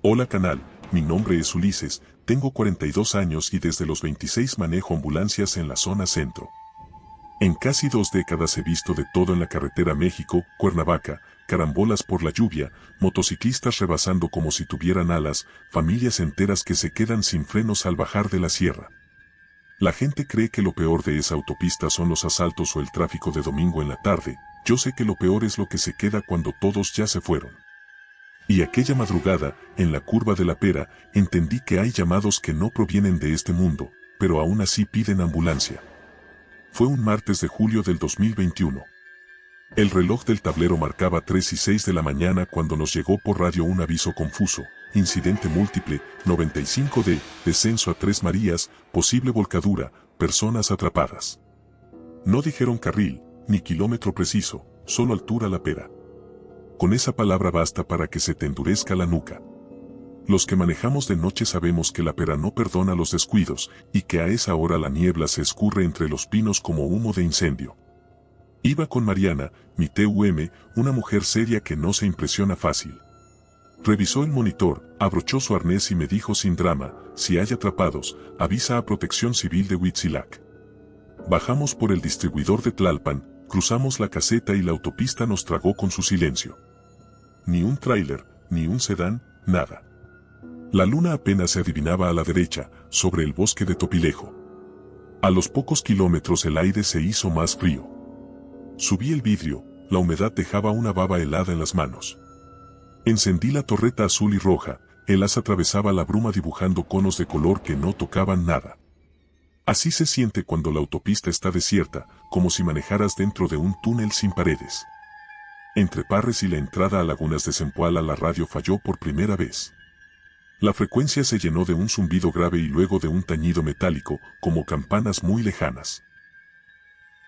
Hola canal, mi nombre es Ulises, tengo 42 años y desde los 26 manejo ambulancias en la zona centro. En casi 2 décadas he visto de todo en la carretera México-Cuernavaca, carambolas por la lluvia, motociclistas rebasando como si tuvieran alas, familias enteras que se quedan sin frenos al bajar de la sierra. La gente cree que lo peor de esa autopista son los asaltos o el tráfico de domingo en la tarde, yo sé que lo peor es lo que se queda cuando todos ya se fueron. Y aquella madrugada, en la curva de la Pera, entendí que hay llamados que no provienen de este mundo, pero aún así piden ambulancia. Fue un martes de julio del 2021. El reloj del tablero marcaba 3:06 de la mañana cuando nos llegó por radio un aviso confuso: incidente múltiple, 95D, descenso a Tres Marías, posible volcadura, personas atrapadas. No dijeron carril, ni kilómetro preciso, solo altura La Pera. Con esa palabra basta para que se te endurezca la nuca. Los que manejamos de noche sabemos que La Pera no perdona los descuidos, y que a esa hora la niebla se escurre entre los pinos como humo de incendio. Iba con Mariana, mi TUM, una mujer seria que no se impresiona fácil. Revisó el monitor, abrochó su arnés y me dijo sin drama: si hay atrapados, avisa a Protección Civil de Huitzilac. Bajamos por el distribuidor de Tlalpan, cruzamos la caseta y la autopista nos tragó con su silencio. Ni un tráiler, ni un sedán, nada. La luna apenas se adivinaba a la derecha, sobre el bosque de Topilejo. A los pocos kilómetros el aire se hizo más frío. Subí el vidrio, la humedad dejaba una baba helada en las manos. Encendí la torreta azul y roja, el haz atravesaba la bruma dibujando conos de color que no tocaban nada. Así se siente cuando la autopista está desierta, como si manejaras dentro de un túnel sin paredes. Entre Parres y la entrada a Lagunas de Zempoala la radio falló por primera vez. La frecuencia se llenó de un zumbido grave y luego de un tañido metálico, como campanas muy lejanas.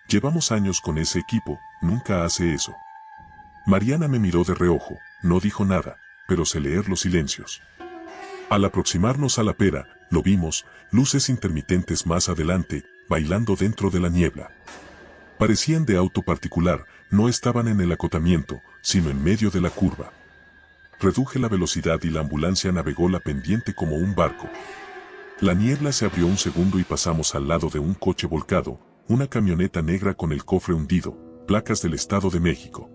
Llevamos años con ese equipo, nunca hace eso. Mariana me miró de reojo, no dijo nada, pero sé leer los silencios. Al aproximarnos a La Pera, lo vimos, luces intermitentes más adelante, bailando dentro de la niebla. Parecían de auto particular, no estaban en el acotamiento, sino en medio de la curva. Reduje la velocidad y la ambulancia navegó la pendiente como un barco. La niebla se abrió un segundo y pasamos al lado de un coche volcado, una camioneta negra con el cofre hundido, placas del Estado de México.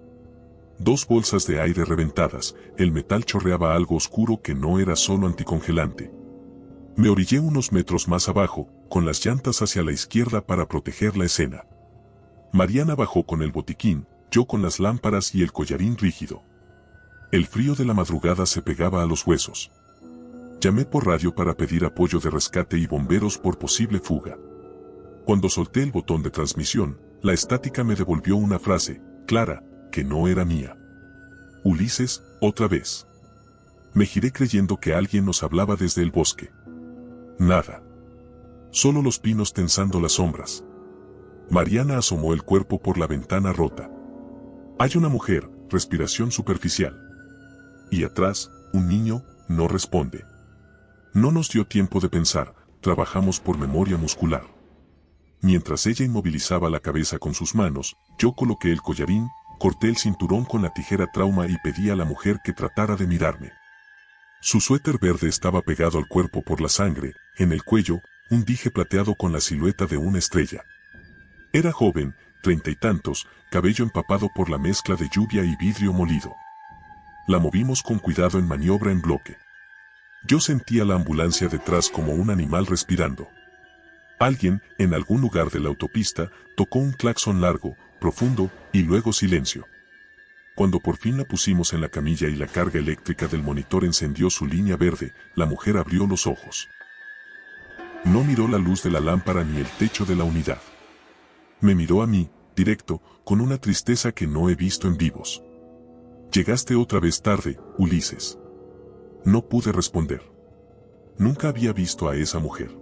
2 bolsas de aire reventadas, el metal chorreaba algo oscuro que no era solo anticongelante. Me orillé unos metros más abajo, con las llantas hacia la izquierda para proteger la escena. Mariana bajó con el botiquín, yo con las lámparas y el collarín rígido. El frío de la madrugada se pegaba a los huesos. Llamé por radio para pedir apoyo de rescate y bomberos por posible fuga. Cuando solté el botón de transmisión, la estática me devolvió una frase, clara, que no era mía. Ulises, otra vez. Me giré creyendo que alguien nos hablaba desde el bosque. Nada. Solo los pinos tensando las sombras. Mariana asomó el cuerpo por la ventana rota. Hay una mujer, respiración superficial. Y atrás, un niño, no responde. No nos dio tiempo de pensar, trabajamos por memoria muscular. Mientras ella inmovilizaba la cabeza con sus manos, yo coloqué el collarín, corté el cinturón con la tijera trauma y pedí a la mujer que tratara de mirarme. Su suéter verde estaba pegado al cuerpo por la sangre, en el cuello, un dije plateado con la silueta de una estrella. Era joven, 30 y tantos, cabello empapado por la mezcla de lluvia y vidrio molido. La movimos con cuidado en maniobra en bloque. Yo sentía la ambulancia detrás como un animal respirando. Alguien, en algún lugar de la autopista, tocó un claxon largo, profundo, y luego silencio. Cuando por fin la pusimos en la camilla y la carga eléctrica del monitor encendió su línea verde, la mujer abrió los ojos. No miró la luz de la lámpara ni el techo de la unidad. Me miró a mí, directo, con una tristeza que no he visto en vivos. Llegaste otra vez tarde, Ulises. No pude responder. Nunca había visto a esa mujer.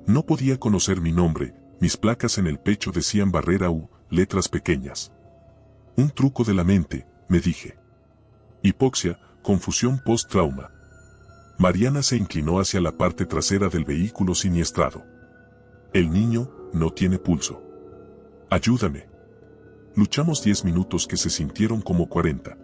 No podía conocer mi nombre, mis placas en el pecho decían Barrera U, letras pequeñas. Un truco de la mente, me dije. Hipoxia, confusión post-trauma. Mariana se inclinó hacia la parte trasera del vehículo siniestrado. El niño no tiene pulso. Ayúdame. Luchamos 10 minutos que se sintieron como 40.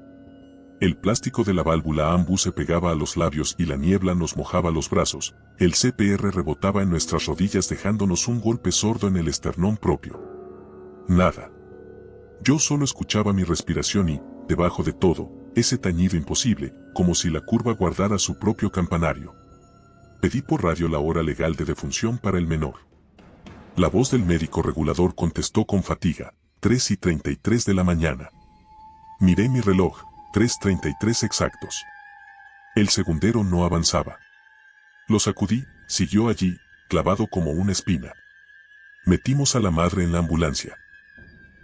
El plástico de la válvula AMBU se pegaba a los labios y la niebla nos mojaba los brazos. El CPR rebotaba en nuestras rodillas dejándonos un golpe sordo en el esternón propio. Nada. Yo solo escuchaba mi respiración y, debajo de todo, ese tañido imposible, como si la curva guardara su propio campanario. Pedí por radio la hora legal de defunción para el menor. La voz del médico regulador contestó con fatiga, 3:33 de la mañana. Miré mi reloj, 3:33 exactos. El segundero no avanzaba. Lo sacudí, siguió allí, clavado como una espina. Metimos a la madre en la ambulancia.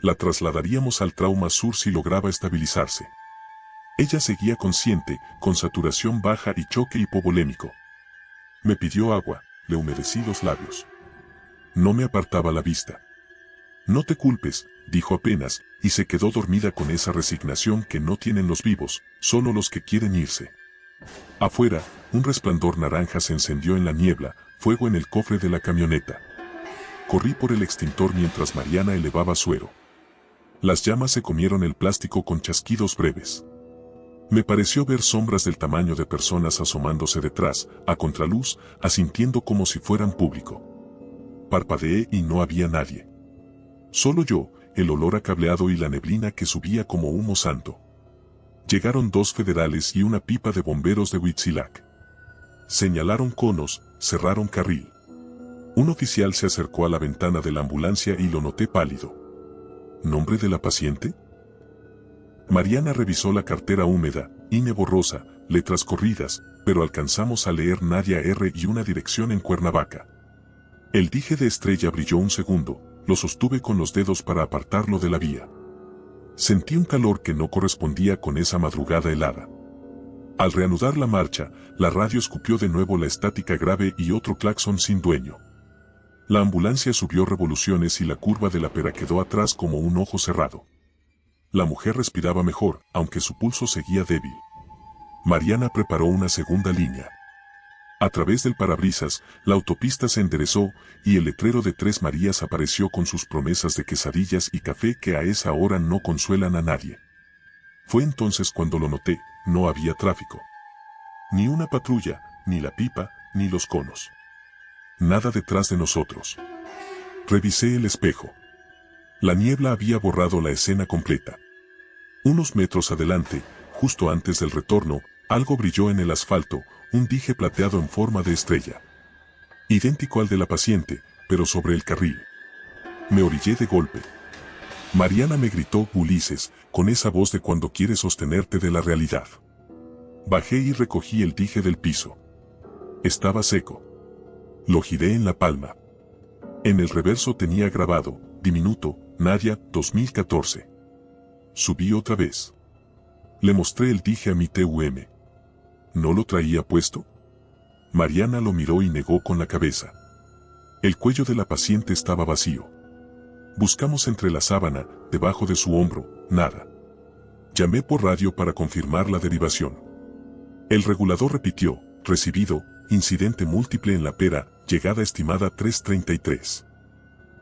La trasladaríamos al trauma sur si lograba estabilizarse. Ella seguía consciente, con saturación baja y choque hipovolémico. Me pidió agua, le humedecí los labios. No me apartaba la vista. No te culpes, dijo apenas, y se quedó dormida con esa resignación que no tienen los vivos, solo los que quieren irse. Afuera, un resplandor naranja se encendió en la niebla, fuego en el cofre de la camioneta. Corrí por el extintor mientras Mariana elevaba suero. Las llamas se comieron el plástico con chasquidos breves. Me pareció ver sombras del tamaño de personas asomándose detrás, a contraluz, asintiendo como si fueran público. Parpadeé y no había nadie. Solo yo, el olor a cableado y la neblina que subía como humo santo. Llegaron 2 federales y una pipa de bomberos de Huitzilac. Señalaron conos, cerraron carril. Un oficial se acercó a la ventana de la ambulancia y lo noté pálido. ¿Nombre de la paciente? Mariana revisó la cartera húmeda, INE borrosa, letras corridas, pero alcanzamos a leer Nadia R. y una dirección en Cuernavaca. El dije de Estrella brilló un segundo, lo sostuve con los dedos para apartarlo de la vía. Sentí un calor que no correspondía con esa madrugada helada. Al reanudar la marcha, la radio escupió de nuevo la estática grave y otro claxon sin dueño. La ambulancia subió revoluciones y la curva de la pera quedó atrás como un ojo cerrado. La mujer respiraba mejor, aunque su pulso seguía débil. Mariana preparó una segunda línea. A través del parabrisas, la autopista se enderezó y el letrero de Tres Marías apareció con sus promesas de quesadillas y café que a esa hora no consuelan a nadie. Fue entonces cuando lo noté, no había tráfico. Ni una patrulla, ni la pipa, ni los conos. Nada detrás de nosotros. Revisé el espejo. La niebla había borrado la escena completa. Unos metros adelante, justo antes del retorno, algo brilló en el asfalto, un dije plateado en forma de estrella. Idéntico al de la paciente, pero sobre el carril. Me orillé de golpe. Mariana me gritó Ulises, con esa voz de cuando quieres sostenerte de la realidad. Bajé y recogí el dije del piso. Estaba seco. Lo giré en la palma. En el reverso tenía grabado, diminuto, Nadia, 2014. Subí otra vez. Le mostré el dije a mi TUM. ¿No lo traía puesto? Mariana lo miró y negó con la cabeza. El cuello de la paciente estaba vacío. Buscamos entre la sábana, debajo de su hombro, nada. Llamé por radio para confirmar la derivación. El regulador repitió, recibido, incidente múltiple en la pera, llegada estimada 3:33.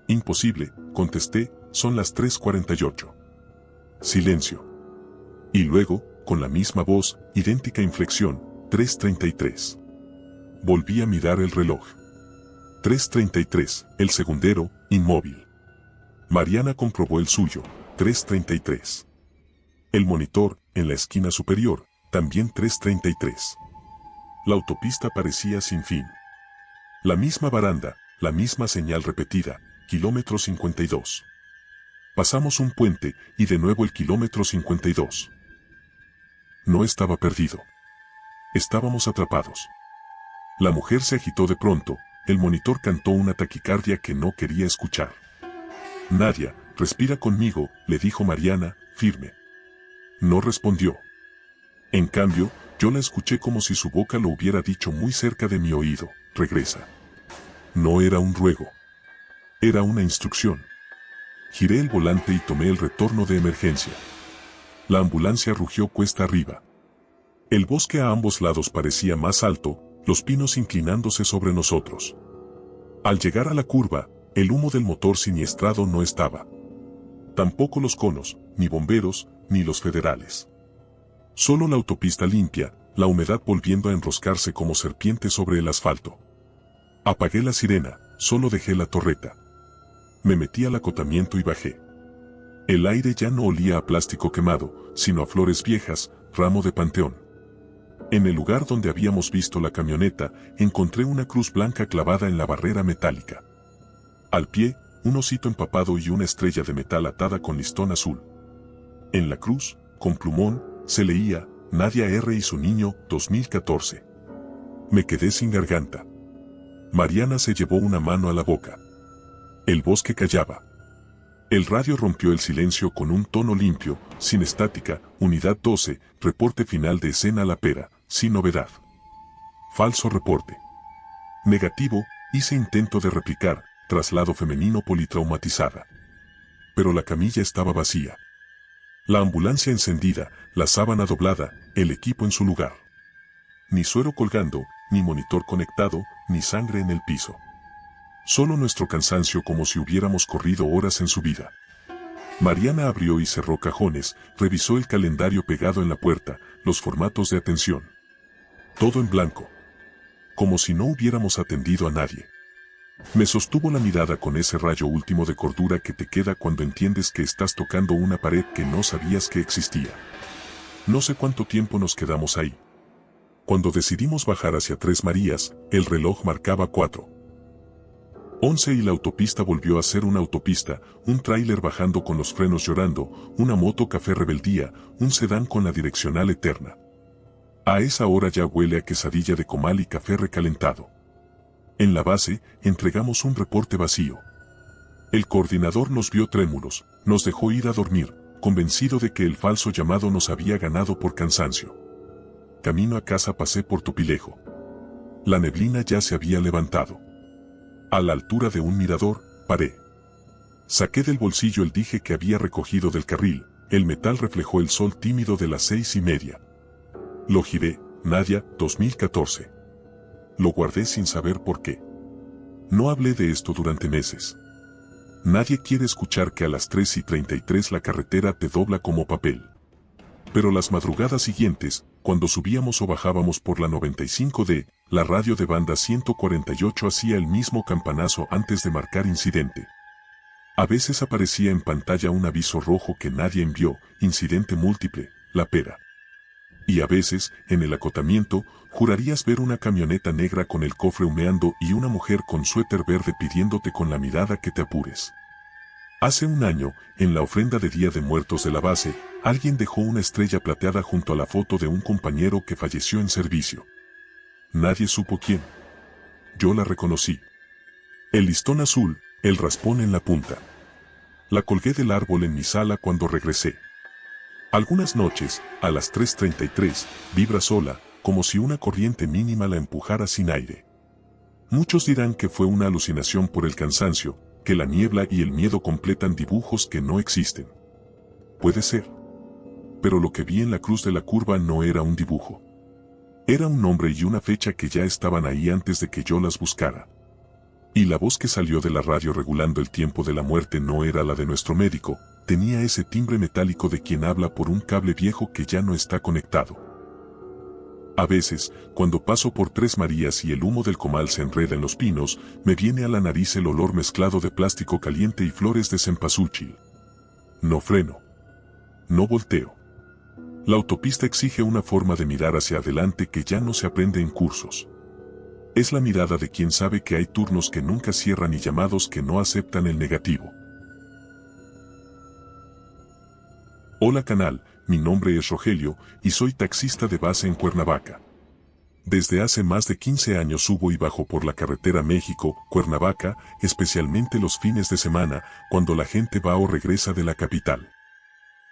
Imposible, contesté, son las 3:48. Silencio. Y luego, con la misma voz, idéntica inflexión, 3:33. Volví a mirar el reloj. 3:33, el segundero, inmóvil. Mariana comprobó el suyo, 3:33. El monitor, en la esquina superior, también 3:33. La autopista parecía sin fin. La misma baranda, la misma señal repetida, kilómetro 52. Pasamos un puente, y de nuevo el kilómetro 52. No estaba perdido. Estábamos atrapados. La mujer se agitó de pronto, el monitor cantó una taquicardia que no quería escuchar. Nadia, respira conmigo, le dijo Mariana, firme. No respondió. En cambio, yo la escuché como si su boca lo hubiera dicho muy cerca de mi oído, regresa. No era un ruego. Era una instrucción. Giré el volante y tomé el retorno de emergencia. La ambulancia rugió cuesta arriba. El bosque a ambos lados parecía más alto, los pinos inclinándose sobre nosotros. Al llegar a la curva, el humo del motor siniestrado no estaba. Tampoco los conos, ni bomberos, ni los federales. Solo la autopista limpia, la humedad volviendo a enroscarse como serpiente sobre el asfalto. Apagué la sirena, solo dejé la torreta. Me metí al acotamiento y bajé. El aire ya no olía a plástico quemado, sino a flores viejas, ramo de panteón. En el lugar donde habíamos visto la camioneta, encontré una cruz blanca clavada en la barrera metálica. Al pie, un osito empapado y una estrella de metal atada con listón azul. En la cruz, con plumón, se leía, Nadia R. y su niño, 2014. Me quedé sin garganta. Mariana se llevó una mano a la boca. El bosque callaba. El radio rompió el silencio con un tono limpio, sin estática, unidad 12, reporte final de escena La Pera, sin novedad. Falso reporte. Negativo, hice intento de replicar, traslado femenino politraumatizada. Pero la camilla estaba vacía. La ambulancia encendida, la sábana doblada, el equipo en su lugar. Ni suero colgando, ni monitor conectado, ni sangre en el piso. Solo nuestro cansancio como si hubiéramos corrido horas en su vida. Mariana abrió y cerró cajones, revisó el calendario pegado en la puerta, los formatos de atención. Todo en blanco. Como si no hubiéramos atendido a nadie. Me sostuvo la mirada con ese rayo último de cordura que te queda cuando entiendes que estás tocando una pared que no sabías que existía. No sé cuánto tiempo nos quedamos ahí. Cuando decidimos bajar hacia Tres Marías, el reloj marcaba 4:11 y la autopista volvió a ser una autopista, un tráiler bajando con los frenos llorando, una moto café rebeldía, un sedán con la direccional eterna. A esa hora ya huele a quesadilla de comal y café recalentado. En la base, entregamos un reporte vacío. El coordinador nos vio trémulos, nos dejó ir a dormir, convencido de que el falso llamado nos había ganado por cansancio. Camino a casa pasé por Tupilejo. La neblina ya se había levantado. A la altura de un mirador, paré. Saqué del bolsillo el dije que había recogido del carril, el metal reflejó el sol tímido de las 6:30. Lo giré, Nadia, 2014. Lo guardé sin saber por qué. No hablé de esto durante meses. Nadie quiere escuchar que a las 3:33 la carretera te dobla como papel. Pero las madrugadas siguientes, cuando subíamos o bajábamos por la 95D, la radio de banda 148 hacía el mismo campanazo antes de marcar incidente. A veces aparecía en pantalla un aviso rojo que nadie envió, incidente múltiple, La Pera. Y a veces, en el acotamiento, jurarías ver una camioneta negra con el cofre humeando y una mujer con suéter verde pidiéndote con la mirada que te apures. Hace un año, en la ofrenda de Día de Muertos de la base, alguien dejó una estrella plateada junto a la foto de un compañero que falleció en servicio. Nadie supo quién. Yo la reconocí. El listón azul, el raspón en la punta. La colgué del árbol en mi sala cuando regresé. Algunas noches, a las 3:33, vibra sola, como si una corriente mínima la empujara sin aire. Muchos dirán que fue una alucinación por el cansancio, que la niebla y el miedo completan dibujos que no existen. Puede ser. Pero lo que vi en la cruz de la curva no era un dibujo. Era un nombre y una fecha que ya estaban ahí antes de que yo las buscara. Y la voz que salió de la radio regulando el tiempo de la muerte no era la de nuestro médico, tenía ese timbre metálico de quien habla por un cable viejo que ya no está conectado. A veces, cuando paso por Tres Marías y el humo del comal se enreda en los pinos, me viene a la nariz el olor mezclado de plástico caliente y flores de cempasúchil. No freno. No volteo. La autopista exige una forma de mirar hacia adelante que ya no se aprende en cursos. Es la mirada de quien sabe que hay turnos que nunca cierran y llamados que no aceptan el negativo. Hola canal, mi nombre es Rogelio y soy taxista de base en Cuernavaca. Desde hace más de 15 años subo y bajo por la carretera México-Cuernavaca, especialmente los fines de semana, cuando la gente va o regresa de la capital.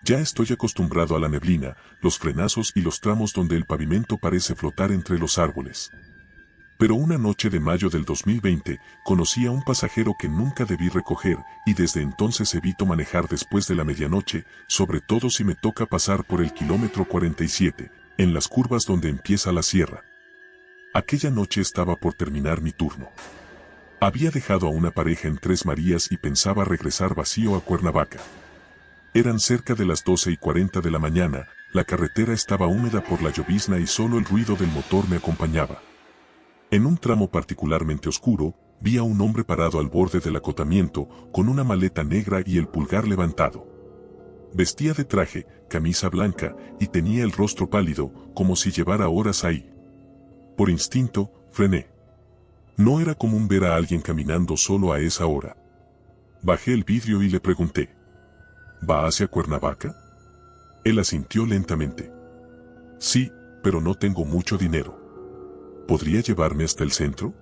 Ya estoy acostumbrado a la neblina, los frenazos y los tramos donde el pavimento parece flotar entre los árboles. Pero una noche de mayo del 2020, conocí a un pasajero que nunca debí recoger, y desde entonces evito manejar después de la medianoche, sobre todo si me toca pasar por el kilómetro 47, en las curvas donde empieza la sierra. Aquella noche estaba por terminar mi turno. Había dejado a una pareja en Tres Marías y pensaba regresar vacío a Cuernavaca. Eran cerca de las 12:40 de la mañana, la carretera estaba húmeda por la llovizna y solo el ruido del motor me acompañaba. En un tramo particularmente oscuro, vi a un hombre parado al borde del acotamiento, con una maleta negra y el pulgar levantado. Vestía de traje, camisa blanca, y tenía el rostro pálido, como si llevara horas ahí. Por instinto, frené. No era común ver a alguien caminando solo a esa hora. Bajé el vidrio y le pregunté: ¿va hacia Cuernavaca? Él asintió lentamente. Sí, pero no tengo mucho dinero. ¿Podría llevarme hasta el centro?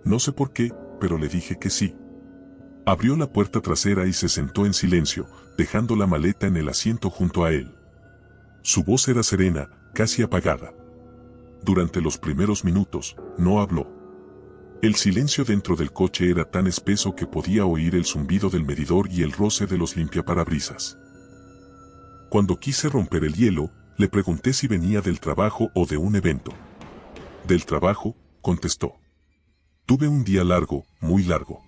No sé por qué, pero le dije que sí. Abrió la puerta trasera y se sentó en silencio, dejando la maleta en el asiento junto a él. Su voz era serena, casi apagada. Durante los primeros minutos, no habló. El silencio dentro del coche era tan espeso que podía oír el zumbido del medidor y el roce de los limpiaparabrisas. Cuando quise romper el hielo, le pregunté si venía del trabajo o de un evento. Del trabajo, contestó. Tuve un día largo, muy largo.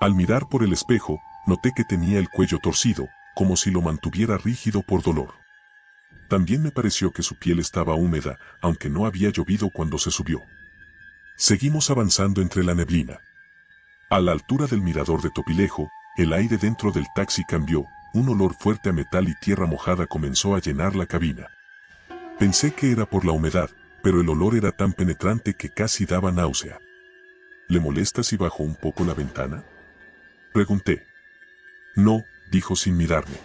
Al mirar por el espejo, noté que tenía el cuello torcido, como si lo mantuviera rígido por dolor. También me pareció que su piel estaba húmeda, aunque no había llovido cuando se subió. Seguimos avanzando entre la neblina. A la altura del mirador de Topilejo, el aire dentro del taxi cambió, un olor fuerte a metal y tierra mojada comenzó a llenar la cabina. Pensé que era por la humedad, pero el olor era tan penetrante que casi daba náusea. ¿Le molesta si bajo un poco la ventana?, pregunté. No, dijo sin mirarme.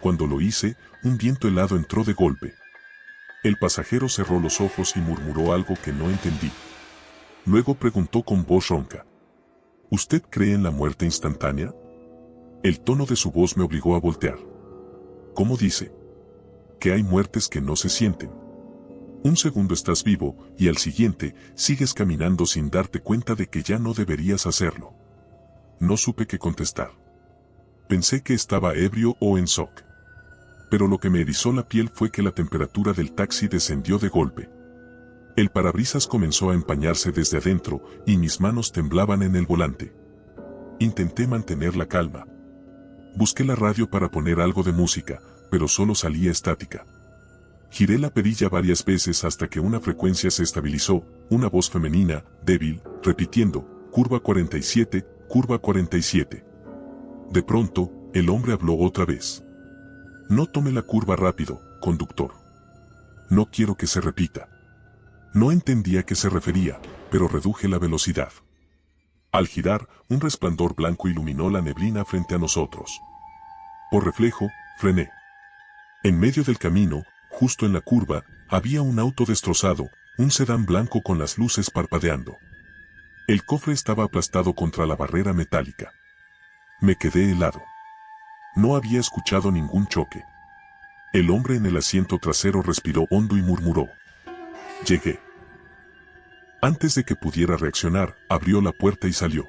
Cuando lo hice, un viento helado entró de golpe. El pasajero cerró los ojos y murmuró algo que no entendí. Luego preguntó con voz ronca: ¿usted cree en la muerte instantánea? El tono de su voz me obligó a voltear. ¿Cómo dice? Que hay muertes que no se sienten. Un segundo estás vivo y al siguiente sigues caminando sin darte cuenta de que ya no deberías hacerlo. No supe qué contestar. Pensé que estaba ebrio o en shock. Pero lo que me erizó la piel fue que la temperatura del taxi descendió de golpe. El parabrisas comenzó a empañarse desde adentro y mis manos temblaban en el volante. Intenté mantener la calma. Busqué la radio para poner algo de música, pero solo salía estática. Giré la perilla varias veces hasta que una frecuencia se estabilizó, una voz femenina, débil, repitiendo: curva 47, curva 47. De pronto, el hombre habló otra vez. No tome la curva rápido, conductor. No quiero que se repita. No entendía a qué se refería, pero reduje la velocidad. Al girar, un resplandor blanco iluminó la neblina frente a nosotros. Por reflejo, frené. En medio del camino, justo en la curva, había un auto destrozado, un sedán blanco con las luces parpadeando. El cofre estaba aplastado contra la barrera metálica. Me quedé helado. No había escuchado ningún choque. El hombre en el asiento trasero respiró hondo y murmuró: llegué. Antes de que pudiera reaccionar, abrió la puerta y salió.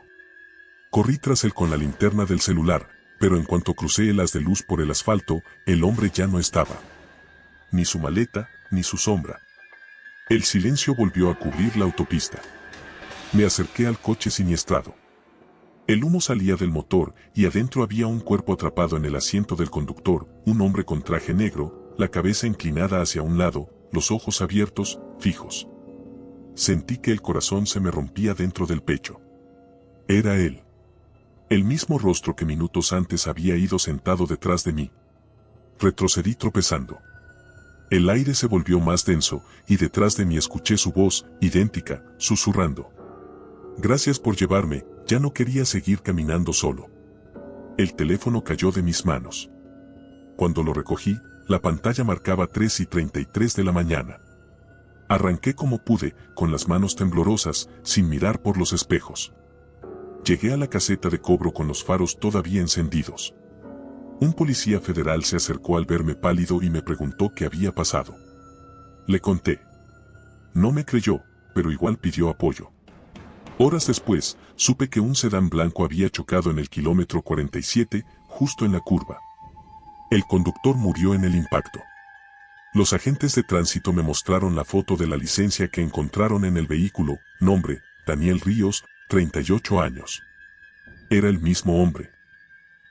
Corrí tras él con la linterna del celular, pero en cuanto crucé el haz de luz por el asfalto, el hombre ya no estaba. Ni su maleta, ni su sombra. El silencio volvió a cubrir la autopista. Me acerqué al coche siniestrado. El humo salía del motor y adentro había un cuerpo atrapado en el asiento del conductor, un hombre con traje negro, la cabeza inclinada hacia un lado, los ojos abiertos, fijos. Sentí que el corazón se me rompía dentro del pecho. Era él. El mismo rostro que minutos antes había ido sentado detrás de mí. Retrocedí tropezando. El aire se volvió más denso y detrás de mí escuché su voz, idéntica, susurrando: gracias por llevarme, ya no quería seguir caminando solo. El teléfono cayó de mis manos. Cuando lo recogí, la pantalla marcaba 3:33 de la mañana. Arranqué como pude, con las manos temblorosas, sin mirar por los espejos. Llegué a la caseta de cobro con los faros todavía encendidos. Un policía federal se acercó al verme pálido y me preguntó qué había pasado. Le conté. No me creyó, pero igual pidió apoyo. Horas después, supe que un sedán blanco había chocado en el kilómetro 47, justo en la curva. El conductor murió en el impacto. Los agentes de tránsito me mostraron la foto de la licencia que encontraron en el vehículo, nombre: Daniel Ríos, 38 años. Era el mismo hombre.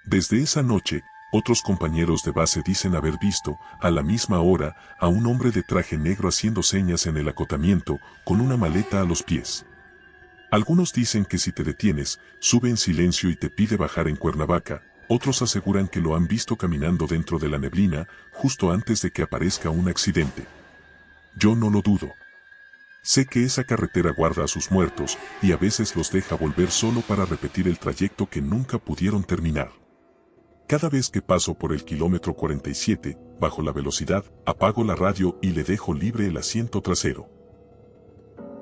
Desde esa noche, Otros compañeros de base dicen haber visto, a la misma hora, a un hombre de traje negro haciendo señas en el acotamiento, con una maleta a los pies. Algunos dicen que si te detienes, sube en silencio y te pide bajar en Cuernavaca. Otros aseguran que lo han visto caminando dentro de la neblina, justo antes de que aparezca un accidente. Yo no lo dudo. Sé que esa carretera guarda a sus muertos, y a veces los deja volver solo para repetir el trayecto que nunca pudieron terminar. Cada vez que paso por el kilómetro 47, bajo la velocidad, apago la radio y le dejo libre el asiento trasero.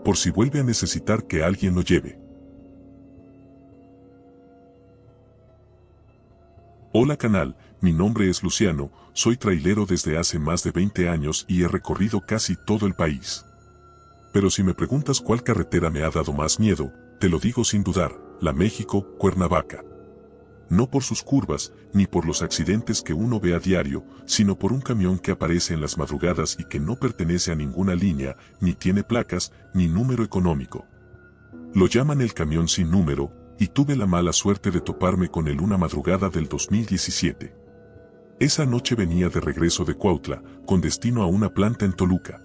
Por si vuelve a necesitar que alguien lo lleve. Hola canal, mi nombre es Luciano, soy trailero desde hace más de 20 años y he recorrido casi todo el país. Pero si me preguntas cuál carretera me ha dado más miedo, te lo digo sin dudar, la México-Cuernavaca. No por sus curvas, ni por los accidentes que uno ve a diario, sino por un camión que aparece en las madrugadas y que no pertenece a ninguna línea, ni tiene placas, ni número económico. Lo llaman el camión sin número, y tuve la mala suerte de toparme con él una madrugada del 2017. Esa noche venía de regreso de Cuautla, con destino a una planta en Toluca.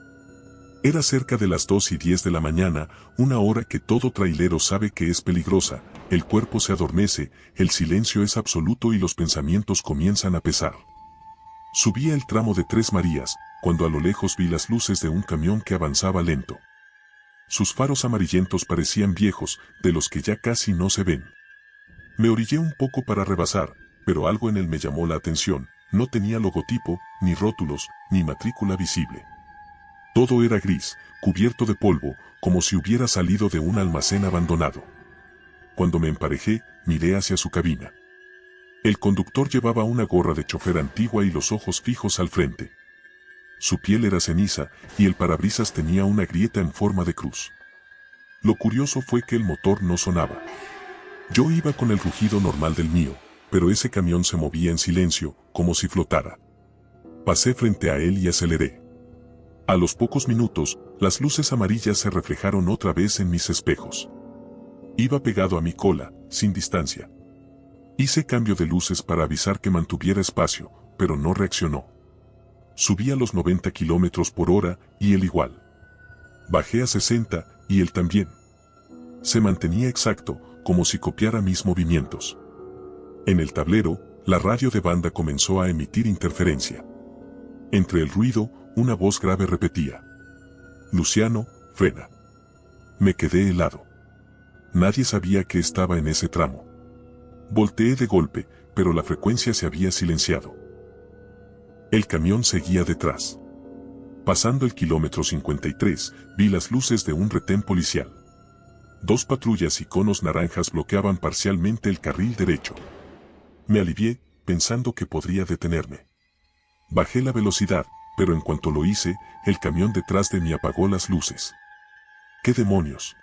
Era cerca de las 2:10 de la mañana, una hora que todo trailero sabe que es peligrosa, el cuerpo se adormece, el silencio es absoluto y los pensamientos comienzan a pesar. Subía el tramo de Tres Marías, cuando a lo lejos vi las luces de un camión que avanzaba lento. Sus faros amarillentos parecían viejos, de los que ya casi no se ven. Me orillé un poco para rebasar, pero algo en él me llamó la atención, no tenía logotipo, ni rótulos, ni matrícula visible. Todo era gris, cubierto de polvo, como si hubiera salido de un almacén abandonado. Cuando me emparejé, miré hacia su cabina. El conductor llevaba una gorra de chofer antigua y los ojos fijos al frente. Su piel era ceniza, y el parabrisas tenía una grieta en forma de cruz. Lo curioso fue que el motor no sonaba. Yo iba con el rugido normal del mío, pero ese camión se movía en silencio, como si flotara. Pasé frente a él y aceleré. A los pocos minutos, las luces amarillas se reflejaron otra vez en mis espejos. Iba pegado a mi cola, sin distancia. Hice cambio de luces para avisar que mantuviera espacio, pero no reaccionó. Subí a los 90 km/h, y él igual. Bajé a 60, y él también. Se mantenía exacto, como si copiara mis movimientos. En el tablero, la radio de banda comenzó a emitir interferencia. Entre el ruido, una voz grave repetía: Luciano, frena. Me quedé helado. Nadie sabía que estaba en ese tramo. Volteé de golpe, pero la frecuencia se había silenciado. El camión seguía detrás. Pasando el kilómetro 53, vi las luces de un retén policial. 2 patrullas y conos naranjas bloqueaban parcialmente el carril derecho. Me alivié, pensando que podría detenerme. Bajé la velocidad, pero en cuanto lo hice, el camión detrás de mí apagó las luces. ¿Qué demonios?,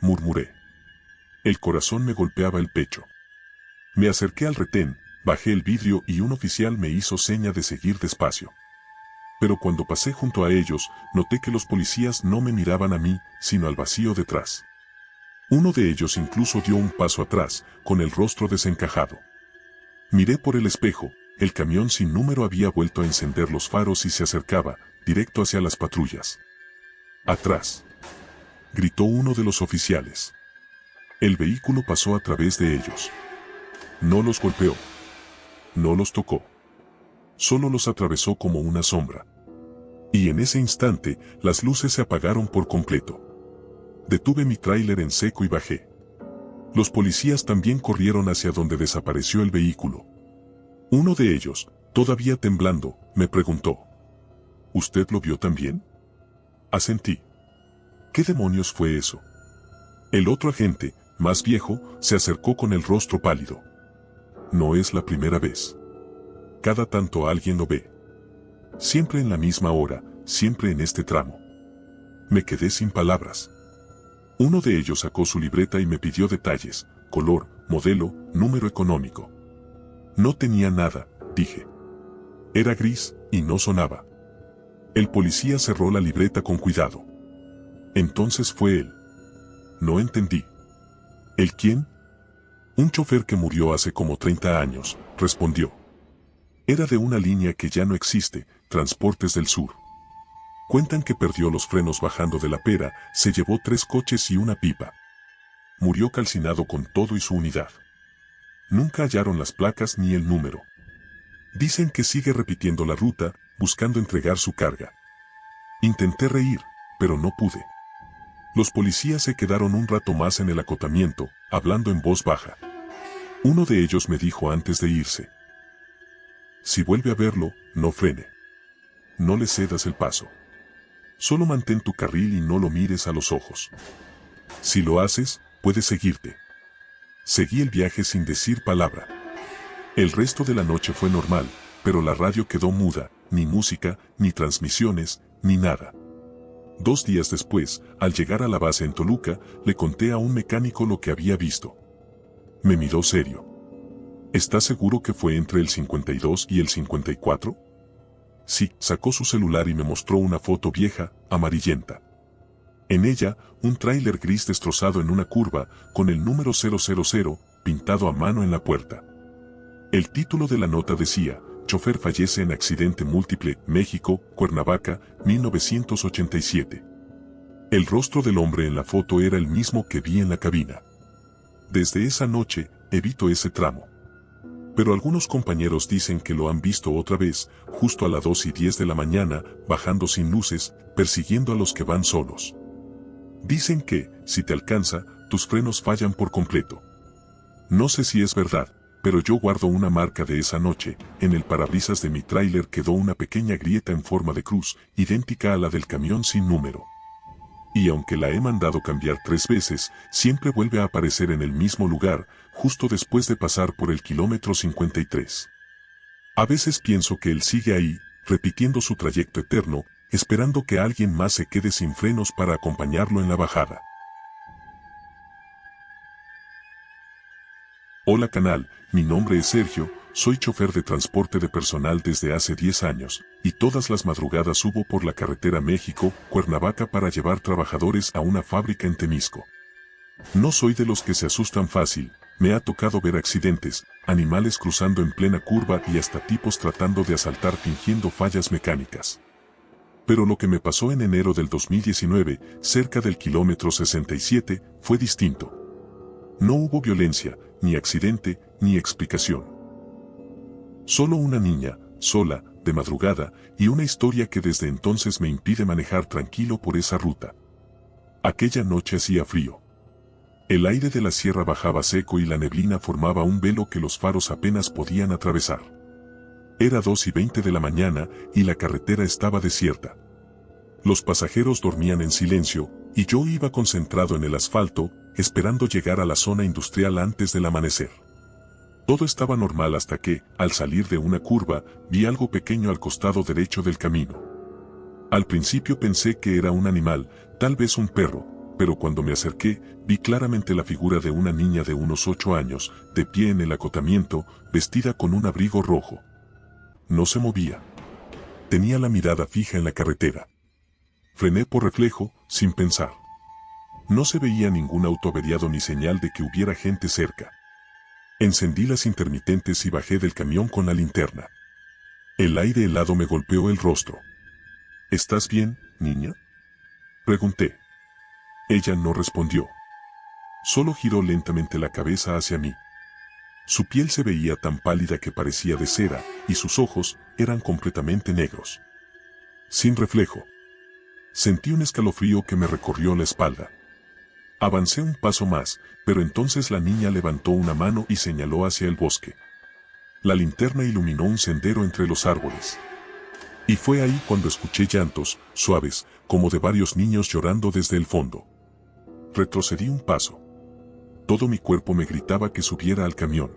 murmuré. El corazón me golpeaba el pecho. Me acerqué al retén, bajé el vidrio y un oficial me hizo seña de seguir despacio. Pero cuando pasé junto a ellos, noté que los policías no me miraban a mí, sino al vacío detrás. Uno de ellos incluso dio un paso atrás, con el rostro desencajado. Miré por el espejo, el camión sin número había vuelto a encender los faros y se acercaba, directo hacia las patrullas. ¡Atrás!, gritó uno de los oficiales. El vehículo pasó a través de ellos. No los golpeó. No los tocó. Solo los atravesó como una sombra. Y en ese instante, las luces se apagaron por completo. Detuve mi tráiler en seco y bajé. Los policías también corrieron hacia donde desapareció el vehículo. Uno de ellos, todavía temblando, me preguntó: ¿Usted lo vio también? Asentí. ¿Qué demonios fue eso? El otro agente, más viejo, se acercó con el rostro pálido. No es la primera vez. Cada tanto alguien lo ve. Siempre en la misma hora, siempre en este tramo. Me quedé sin palabras. Uno de ellos sacó su libreta y me pidió detalles: color, modelo, número económico. No tenía nada, dije. Era gris, y no sonaba. El policía cerró la libreta con cuidado. Entonces fue él. No entendí. ¿El quién? Un chofer que murió hace como 30 años, respondió. Era de una línea que ya no existe, Transportes del Sur. Cuentan que perdió los frenos bajando de la pera, se llevó 3 coches y una pipa. Murió calcinado con todo y su unidad. Nunca hallaron las placas ni el número. Dicen que sigue repitiendo la ruta, buscando entregar su carga. Intenté reír, pero no pude. Los policías se quedaron un rato más en el acotamiento, hablando en voz baja. Uno de ellos me dijo antes de irse: si vuelve a verlo, no frene. No le cedas el paso. Solo mantén tu carril y no lo mires a los ojos. Si lo haces, puede seguirte. Seguí el viaje sin decir palabra. El resto de la noche fue normal, pero la radio quedó muda, ni música, ni transmisiones, ni nada. 2 días después, al llegar a la base en Toluca, le conté a un mecánico lo que había visto. Me miró serio. ¿Estás seguro que fue entre el 52 y el 54? Sí, sacó su celular y me mostró una foto vieja, amarillenta. En ella, un tráiler gris destrozado en una curva, con el número 000, pintado a mano en la puerta. El título de la nota decía: chofer fallece en accidente múltiple, México, Cuernavaca, 1987. El rostro del hombre en la foto era el mismo que vi en la cabina. Desde esa noche, evito ese tramo. Pero algunos compañeros dicen que lo han visto otra vez, justo a las 2:10 de la mañana, bajando sin luces, persiguiendo a los que van solos. Dicen que, si te alcanza, tus frenos fallan por completo. No sé si es verdad, pero yo guardo una marca de esa noche. En el parabrisas de mi tráiler quedó una pequeña grieta en forma de cruz, idéntica a la del camión sin número. Y aunque la he mandado cambiar 3 veces, siempre vuelve a aparecer en el mismo lugar, justo después de pasar por el kilómetro 53. A veces pienso que él sigue ahí, repitiendo su trayecto eterno, esperando que alguien más se quede sin frenos para acompañarlo en la bajada. Hola canal, mi nombre es Sergio, soy chofer de transporte de personal desde hace 10 años, y todas las madrugadas subo por la carretera México-Cuernavaca para llevar trabajadores a una fábrica en Temisco. No soy de los que se asustan fácil, me ha tocado ver accidentes, animales cruzando en plena curva y hasta tipos tratando de asaltar fingiendo fallas mecánicas. Pero lo que me pasó en enero del 2019, cerca del kilómetro 67, fue distinto. No hubo violencia, ni accidente, ni explicación. Solo una niña, sola, de madrugada, y una historia que desde entonces me impide manejar tranquilo por esa ruta. Aquella noche hacía frío. El aire de la sierra bajaba seco y la neblina formaba un velo que los faros apenas podían atravesar. Era 2:20 de la mañana y la carretera estaba desierta. Los pasajeros dormían en silencio, y yo iba concentrado en el asfalto, esperando llegar a la zona industrial antes del amanecer. Todo estaba normal hasta que, al salir de una curva, vi algo pequeño al costado derecho del camino. Al principio pensé que era un animal, tal vez un perro, pero cuando me acerqué, vi claramente la figura de una niña de unos 8 años, de pie en el acotamiento, vestida con un abrigo rojo. No se movía. Tenía la mirada fija en la carretera. Frené por reflejo, sin pensar. No se veía ningún auto averiado ni señal de que hubiera gente cerca. Encendí las intermitentes y bajé del camión con la linterna. El aire helado me golpeó el rostro. ¿Estás bien, niña?, pregunté. Ella no respondió. Solo giró lentamente la cabeza hacia mí. Su piel se veía tan pálida que parecía de cera, y sus ojos eran completamente negros. Sin reflejo. Sentí un escalofrío que me recorrió la espalda. Avancé un paso más, pero entonces la niña levantó una mano y señaló hacia el bosque. La linterna iluminó un sendero entre los árboles. Y fue ahí cuando escuché llantos, suaves, como de varios niños llorando desde el fondo. Retrocedí un paso. Todo mi cuerpo me gritaba que subiera al camión.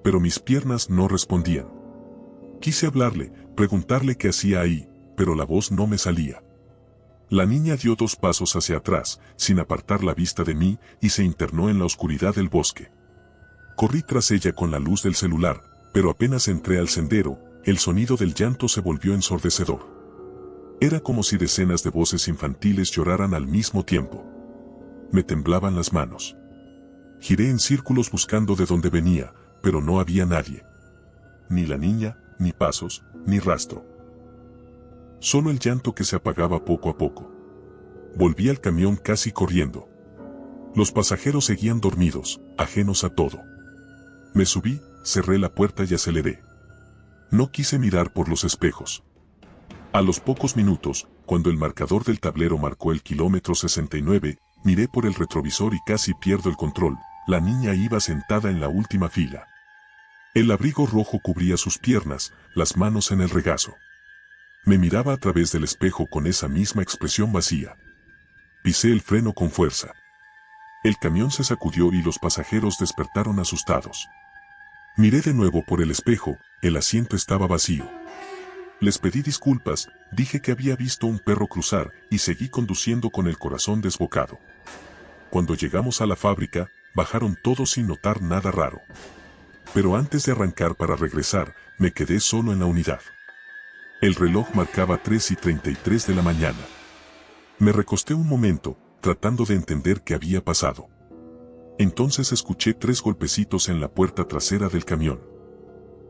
Pero mis piernas no respondían. Quise hablarle, preguntarle qué hacía ahí, pero la voz no me salía. La niña dio 2 pasos hacia atrás, sin apartar la vista de mí, y se internó en la oscuridad del bosque. Corrí tras ella con la luz del celular, pero apenas entré al sendero, el sonido del llanto se volvió ensordecedor. Era como si decenas de voces infantiles lloraran al mismo tiempo. Me temblaban las manos. Giré en círculos buscando de dónde venía, pero no había nadie. Ni la niña, ni pasos, ni rastro. Solo el llanto que se apagaba poco a poco. Volví al camión casi corriendo. Los pasajeros seguían dormidos, ajenos a todo. Me subí, cerré la puerta y aceleré. No quise mirar por los espejos. A los pocos minutos, cuando el marcador del tablero marcó el kilómetro 69, miré por el retrovisor y casi pierdo el control. La niña iba sentada en la última fila. El abrigo rojo cubría sus piernas, las manos en el regazo. Me miraba a través del espejo con esa misma expresión vacía. Pisé el freno con fuerza. El camión se sacudió y los pasajeros despertaron asustados. Miré de nuevo por el espejo, el asiento estaba vacío. Les pedí disculpas, dije que había visto un perro cruzar y seguí conduciendo con el corazón desbocado. Cuando llegamos a la fábrica, bajaron todos sin notar nada raro. Pero antes de arrancar para regresar, me quedé solo en la unidad. El reloj marcaba 3:33 de la mañana. Me recosté un momento, tratando de entender qué había pasado. Entonces escuché 3 golpecitos en la puerta trasera del camión.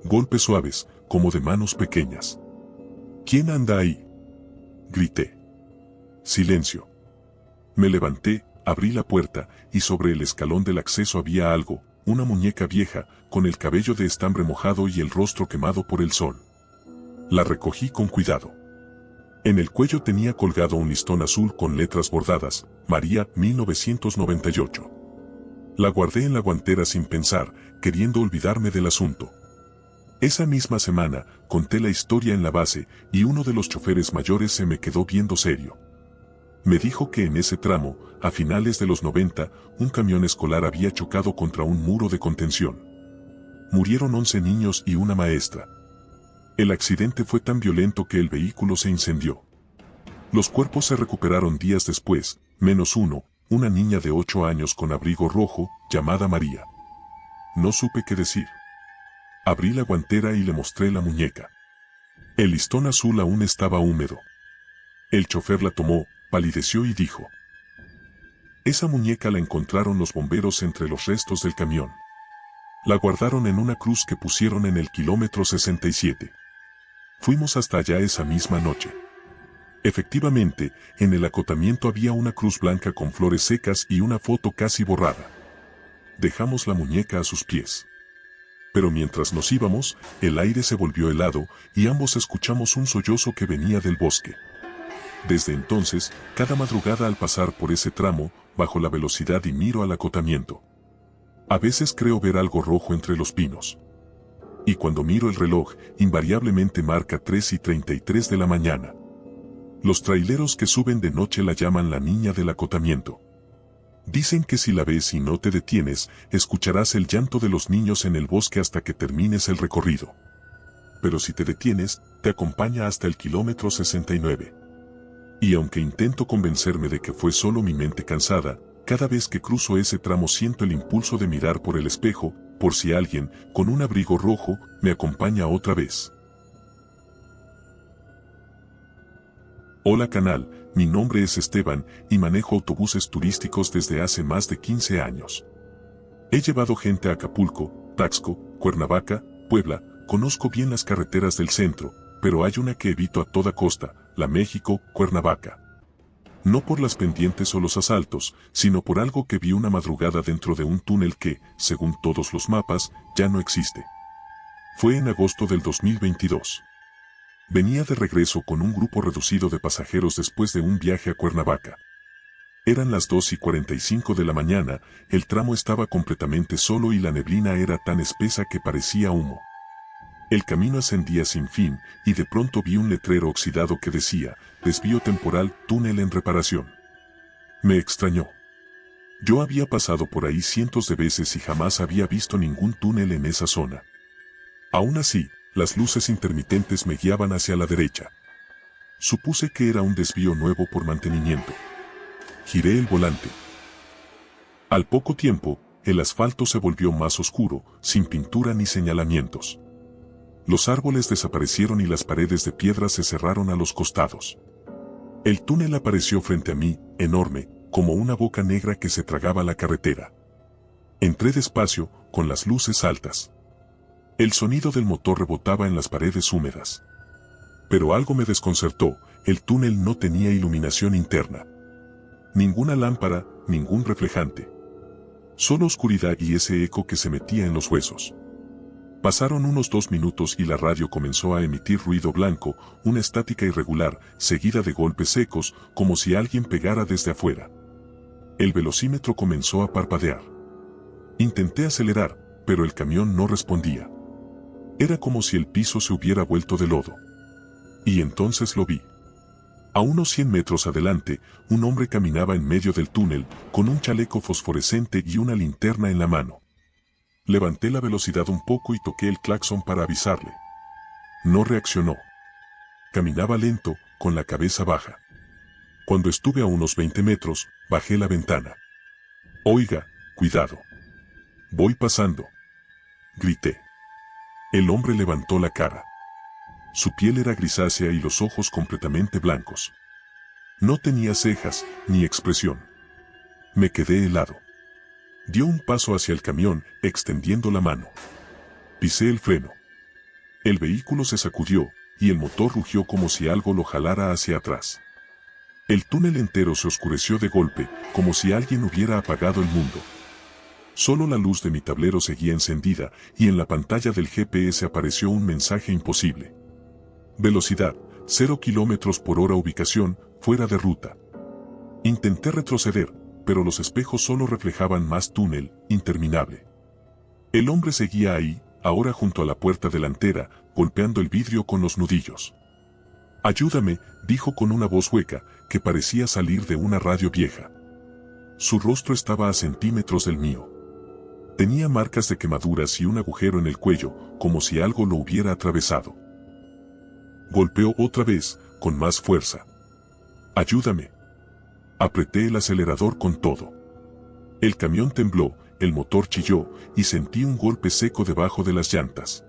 Golpes suaves, como de manos pequeñas. ¿Quién anda ahí?, grité. Silencio. Me levanté, abrí la puerta, y sobre el escalón del acceso había algo, una muñeca vieja, con el cabello de estambre mojado y el rostro quemado por el sol. La recogí con cuidado. En el cuello tenía colgado un listón azul con letras bordadas, María, 1998. La guardé en la guantera sin pensar, queriendo olvidarme del asunto. Esa misma semana, conté la historia en la base, y uno de los choferes mayores se me quedó viendo serio. Me dijo que en ese tramo, a finales de los 90, un camión escolar había chocado contra un muro de contención. Murieron 11 niños y una maestra. El accidente fue tan violento que el vehículo se incendió. Los cuerpos se recuperaron días después, menos uno, una niña de 8 años con abrigo rojo, llamada María. No supe qué decir. Abrí la guantera y le mostré la muñeca. El listón azul aún estaba húmedo. El chofer la tomó, palideció y dijo: esa muñeca la encontraron los bomberos entre los restos del camión. La guardaron en una cruz que pusieron en el kilómetro 67. Fuimos hasta allá esa misma noche. Efectivamente, en el acotamiento había una cruz blanca con flores secas y una foto casi borrada. Dejamos la muñeca a sus pies. Pero mientras nos íbamos, el aire se volvió helado y ambos escuchamos un sollozo que venía del bosque. Desde entonces, cada madrugada al pasar por ese tramo, bajo la velocidad y miro al acotamiento. A veces creo ver algo rojo entre los pinos. Y cuando miro el reloj, invariablemente marca 3:33 de la mañana. Los traileros que suben de noche la llaman la niña del acotamiento. Dicen que si la ves y no te detienes, escucharás el llanto de los niños en el bosque hasta que termines el recorrido. Pero si te detienes, te acompaña hasta el kilómetro 69. Y aunque intento convencerme de que fue solo mi mente cansada, cada vez que cruzo ese tramo siento el impulso de mirar por el espejo, por si alguien, con un abrigo rojo, me acompaña otra vez. Hola canal, mi nombre es Esteban, y manejo autobuses turísticos desde hace más de 15 años. He llevado gente a Acapulco, Taxco, Cuernavaca, Puebla, conozco bien las carreteras del centro, pero hay una que evito a toda costa, la México-Cuernavaca. No por las pendientes o los asaltos, sino por algo que vi una madrugada dentro de un túnel que, según todos los mapas, ya no existe. Fue en agosto del 2022. Venía de regreso con un grupo reducido de pasajeros después de un viaje a Cuernavaca. Eran las 2:45 de la mañana, el tramo estaba completamente solo y la neblina era tan espesa que parecía humo. El camino ascendía sin fin, y de pronto vi un letrero oxidado que decía: desvío temporal, túnel en reparación. Me extrañó. Yo había pasado por ahí cientos de veces y jamás había visto ningún túnel en esa zona. Aún así, las luces intermitentes me guiaban hacia la derecha. Supuse que era un desvío nuevo por mantenimiento. Giré el volante. Al poco tiempo, el asfalto se volvió más oscuro, sin pintura ni señalamientos. Los árboles desaparecieron y las paredes de piedra se cerraron a los costados. El túnel apareció frente a mí, enorme, como una boca negra que se tragaba la carretera. Entré despacio, con las luces altas. El sonido del motor rebotaba en las paredes húmedas. Pero algo me desconcertó, el túnel no tenía iluminación interna. Ninguna lámpara, ningún reflejante. Solo oscuridad y ese eco que se metía en los huesos. Pasaron unos 2 minutos y la radio comenzó a emitir ruido blanco, una estática irregular, seguida de golpes secos, como si alguien pegara desde afuera. El velocímetro comenzó a parpadear. Intenté acelerar, pero el camión no respondía. Era como si el piso se hubiera vuelto de lodo. Y entonces lo vi. A unos 100 metros adelante, un hombre caminaba en medio del túnel, con un chaleco fosforescente y una linterna en la mano. Levanté la velocidad un poco y toqué el claxon para avisarle. No reaccionó. Caminaba lento, con la cabeza baja. Cuando estuve a unos 20 metros, bajé la ventana. «Oiga, cuidado. Voy pasando», grité. El hombre levantó la cara. Su piel era grisácea y los ojos completamente blancos. No tenía cejas, ni expresión. Me quedé helado. Dio un paso hacia el camión, extendiendo la mano. Pisé el freno. El vehículo se sacudió, y el motor rugió como si algo lo jalara hacia atrás. El túnel entero se oscureció de golpe, como si alguien hubiera apagado el mundo. Solo la luz de mi tablero seguía encendida, y en la pantalla del GPS apareció un mensaje imposible. Velocidad, 0 km/h ubicación, fuera de ruta. Intenté retroceder, pero los espejos solo reflejaban más túnel, interminable. El hombre seguía ahí, ahora junto a la puerta delantera, golpeando el vidrio con los nudillos. «Ayúdame», dijo con una voz hueca, que parecía salir de una radio vieja. Su rostro estaba a centímetros del mío. Tenía marcas de quemaduras y un agujero en el cuello, como si algo lo hubiera atravesado. Golpeó otra vez, con más fuerza. «Ayúdame». Apreté el acelerador con todo. El camión tembló, el motor chilló, y sentí un golpe seco debajo de las llantas.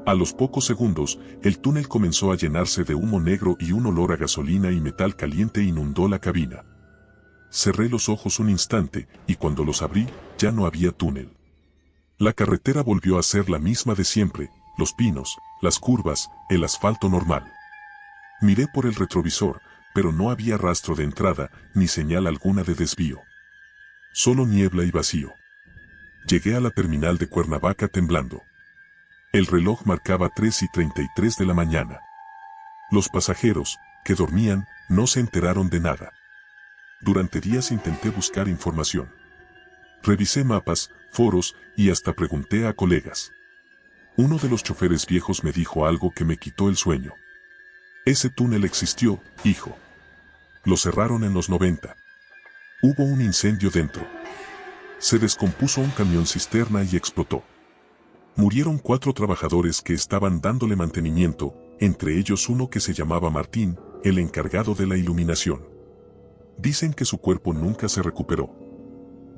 A los pocos segundos, el túnel comenzó a llenarse de humo negro y un olor a gasolina y metal caliente inundó la cabina. Cerré los ojos un instante, y cuando los abrí, ya no había túnel. La carretera volvió a ser la misma de siempre, los pinos, las curvas, el asfalto normal. Miré por el retrovisor, pero no había rastro de entrada, ni señal alguna de desvío. Solo niebla y vacío. Llegué a la terminal de Cuernavaca temblando. El reloj marcaba 3:33 de la mañana. Los pasajeros, que dormían, no se enteraron de nada. Durante días intenté buscar información. Revisé mapas, foros, y hasta pregunté a colegas. Uno de los choferes viejos me dijo algo que me quitó el sueño. «Ese túnel existió, hijo. Lo cerraron en los 90. Hubo un incendio dentro. Se descompuso un camión cisterna y explotó. Murieron 4 trabajadores que estaban dándole mantenimiento, entre ellos uno que se llamaba Martín, el encargado de la iluminación. Dicen que su cuerpo nunca se recuperó.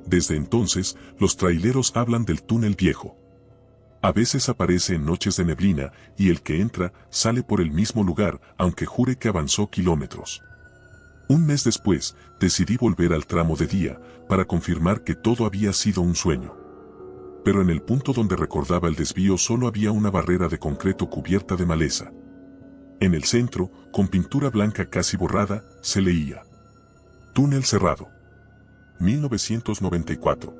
Desde entonces, los traileros hablan del túnel viejo. A veces aparece en noches de neblina, y el que entra, sale por el mismo lugar, aunque jure que avanzó kilómetros. Un mes después, decidí volver al tramo de día, para confirmar que todo había sido un sueño. Pero en el punto donde recordaba el desvío solo había una barrera de concreto cubierta de maleza. En el centro, con pintura blanca casi borrada, se leía: «Túnel cerrado. 1994».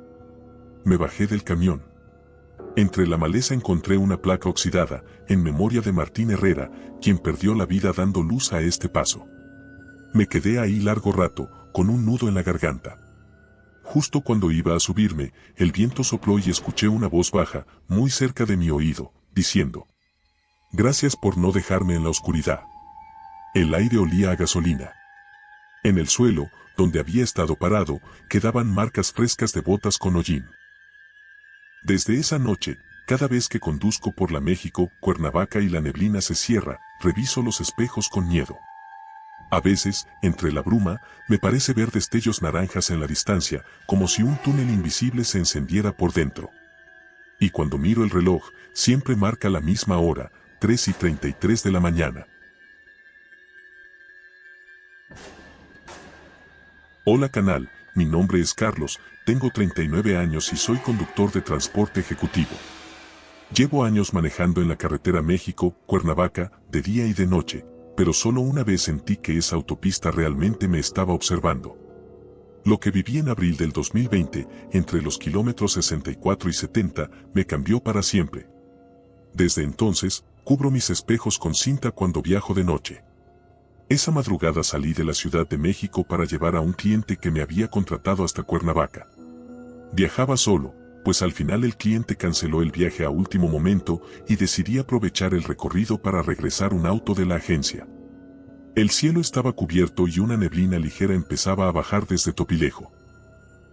Me bajé del camión. Entre la maleza encontré una placa oxidada, en memoria de Martín Herrera, quien perdió la vida dando luz a este paso. Me quedé ahí largo rato, con un nudo en la garganta. Justo cuando iba a subirme, el viento sopló y escuché una voz baja, muy cerca de mi oído, diciendo: «Gracias por no dejarme en la oscuridad». El aire olía a gasolina. En el suelo, donde había estado parado, quedaban marcas frescas de botas con hollín. Desde esa noche, cada vez que conduzco por la México, Cuernavaca y la neblina se cierra, reviso los espejos con miedo. A veces, entre la bruma, me parece ver destellos naranjas en la distancia, como si un túnel invisible se encendiera por dentro. Y cuando miro el reloj, siempre marca la misma hora, 3:33 de la mañana. Hola canal, mi nombre es Carlos, tengo 39 años y soy conductor de transporte ejecutivo. Llevo años manejando en la carretera México-Cuernavaca, de día y de noche, pero solo una vez sentí que esa autopista realmente me estaba observando. Lo que viví en abril del 2020, entre los kilómetros 64 y 70, me cambió para siempre. Desde entonces, cubro mis espejos con cinta cuando viajo de noche. Esa madrugada salí de la Ciudad de México para llevar a un cliente que me había contratado hasta Cuernavaca. Viajaba solo, pues al final el cliente canceló el viaje a último momento y decidí aprovechar el recorrido para regresar un auto de la agencia. El cielo estaba cubierto y una neblina ligera empezaba a bajar desde Topilejo.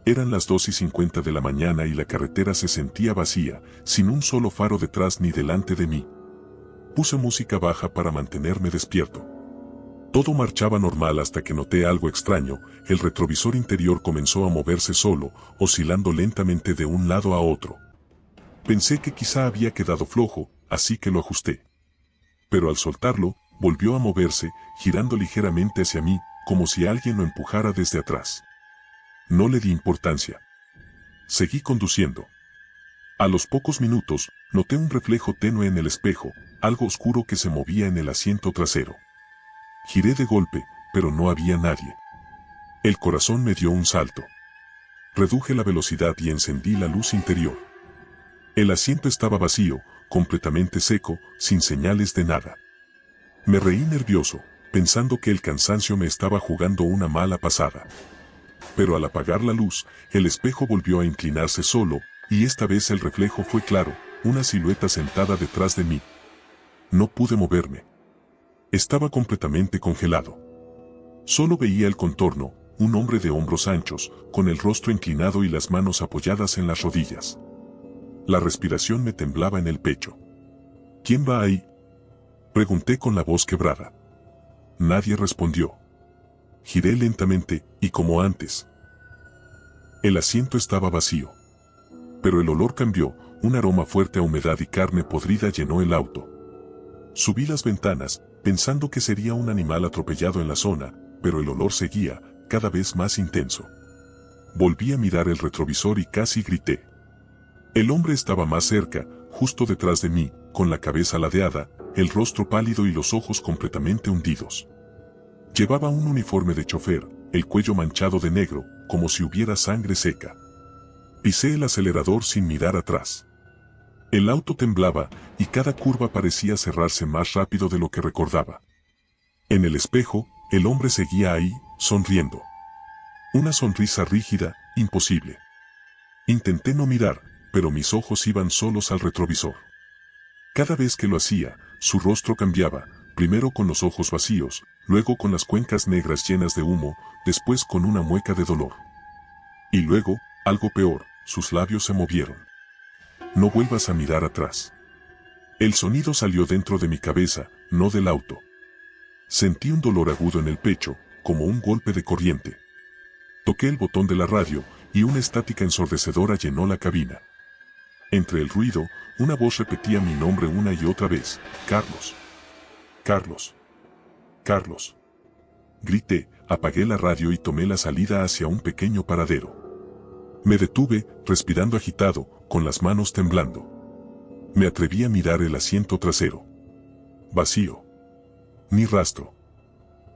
Eran las 2:50 de la mañana y la carretera se sentía vacía, sin un solo faro detrás ni delante de mí. Puse música baja para mantenerme despierto. Todo marchaba normal hasta que noté algo extraño. El retrovisor interior comenzó a moverse solo, oscilando lentamente de un lado a otro. Pensé que quizá había quedado flojo, así que lo ajusté. Pero al soltarlo, volvió a moverse, girando ligeramente hacia mí, como si alguien lo empujara desde atrás. No le di importancia. Seguí conduciendo. A los pocos minutos, noté un reflejo tenue en el espejo, algo oscuro que se movía en el asiento trasero. Giré de golpe, pero no había nadie. El corazón me dio un salto. Reduje la velocidad y encendí la luz interior. El asiento estaba vacío, completamente seco, sin señales de nada. Me reí nervioso, pensando que el cansancio me estaba jugando una mala pasada. Pero al apagar la luz, el espejo volvió a inclinarse solo, y esta vez el reflejo fue claro, una silueta sentada detrás de mí. No pude moverme. Estaba completamente congelado. Solo veía el contorno, un hombre de hombros anchos, con el rostro inclinado y las manos apoyadas en las rodillas. La respiración me temblaba en el pecho. ¿Quién va ahí?, pregunté con la voz quebrada. Nadie respondió. Giré lentamente, y como antes. El asiento estaba vacío. Pero el olor cambió, un aroma fuerte a humedad y carne podrida llenó el auto. Subí las ventanas, pensando que sería un animal atropellado en la zona, pero el olor seguía, cada vez más intenso. Volví a mirar el retrovisor y casi grité. El hombre estaba más cerca, justo detrás de mí, con la cabeza ladeada, el rostro pálido y los ojos completamente hundidos. Llevaba un uniforme de chofer, el cuello manchado de negro, como si hubiera sangre seca. Pisé el acelerador sin mirar atrás. El auto temblaba, y cada curva parecía cerrarse más rápido de lo que recordaba. En el espejo, el hombre seguía ahí, sonriendo. Una sonrisa rígida, imposible. Intenté no mirar, pero mis ojos iban solos al retrovisor. Cada vez que lo hacía, su rostro cambiaba, primero con los ojos vacíos, luego con las cuencas negras llenas de humo, después con una mueca de dolor. Y luego, algo peor, sus labios se movieron. No vuelvas a mirar atrás. El sonido salió dentro de mi cabeza, no del auto. Sentí un dolor agudo en el pecho, como un golpe de corriente. Toqué el botón de la radio, y una estática ensordecedora llenó la cabina. Entre el ruido, una voz repetía mi nombre una y otra vez: Carlos. Carlos. Carlos. Grité, apagué la radio y tomé la salida hacia un pequeño paradero. Me detuve, respirando agitado, con las manos temblando. Me atreví a mirar el asiento trasero. Vacío. Ni rastro.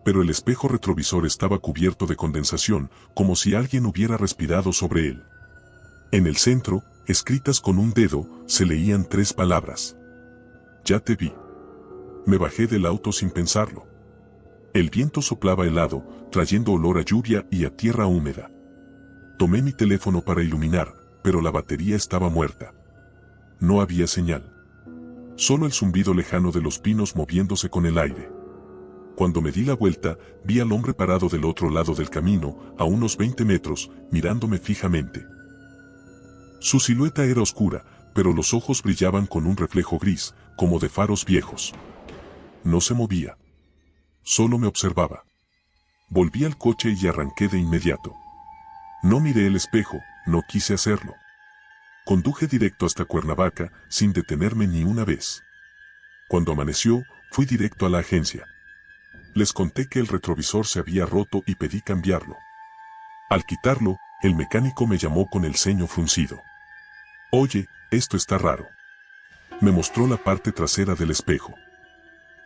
Pero el espejo retrovisor estaba cubierto de condensación, como si alguien hubiera respirado sobre él. En el centro, escritas con un dedo, se leían 3 palabras. Ya te vi. Me bajé del auto sin pensarlo. El viento soplaba helado, trayendo olor a lluvia y a tierra húmeda. Tomé mi teléfono para iluminar, pero la batería estaba muerta. No había señal. Solo el zumbido lejano de los pinos moviéndose con el aire. Cuando me di la vuelta, vi al hombre parado del otro lado del camino, a unos 20 metros, mirándome fijamente. Su silueta era oscura, pero los ojos brillaban con un reflejo gris, como de faros viejos. No se movía. Solo me observaba. Volví al coche y arranqué de inmediato. No miré el espejo, no quise hacerlo. Conduje directo hasta Cuernavaca, sin detenerme ni una vez. Cuando amaneció, fui directo a la agencia. Les conté que el retrovisor se había roto y pedí cambiarlo. Al quitarlo, el mecánico me llamó con el ceño fruncido. Oye, esto está raro. Me mostró la parte trasera del espejo.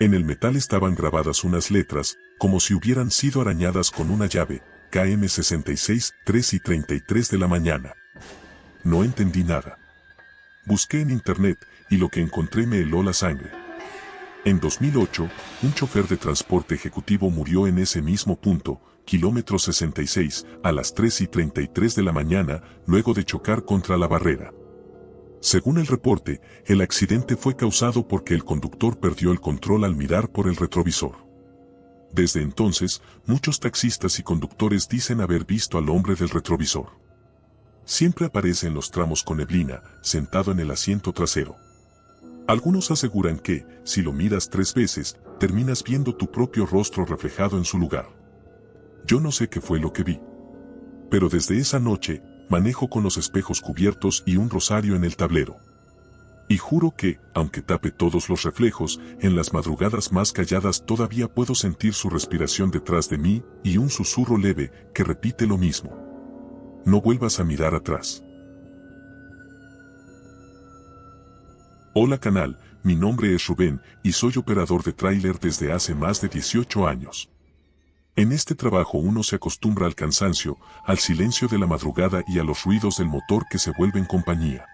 En el metal estaban grabadas unas letras, como si hubieran sido arañadas con una llave, KM66, 3:33 de la mañana. No entendí nada. Busqué en internet, y lo que encontré me heló la sangre. En 2008, un chofer de transporte ejecutivo murió en ese mismo punto, kilómetro 66, a las 3:33 de la mañana, luego de chocar contra la barrera. Según el reporte, el accidente fue causado porque el conductor perdió el control al mirar por el retrovisor. Desde entonces, muchos taxistas y conductores dicen haber visto al hombre del retrovisor. Siempre aparece en los tramos con neblina, sentado en el asiento trasero. Algunos aseguran que, si lo miras 3 veces, terminas viendo tu propio rostro reflejado en su lugar. Yo no sé qué fue lo que vi. Pero desde esa noche, manejo con los espejos cubiertos y un rosario en el tablero. Y juro que, aunque tape todos los reflejos, en las madrugadas más calladas todavía puedo sentir su respiración detrás de mí y un susurro leve que repite lo mismo. No vuelvas a mirar atrás. Hola canal, mi nombre es Rubén y soy operador de tráiler desde hace más de 18 años. En este trabajo uno se acostumbra al cansancio, al silencio de la madrugada y a los ruidos del motor que se vuelven compañía.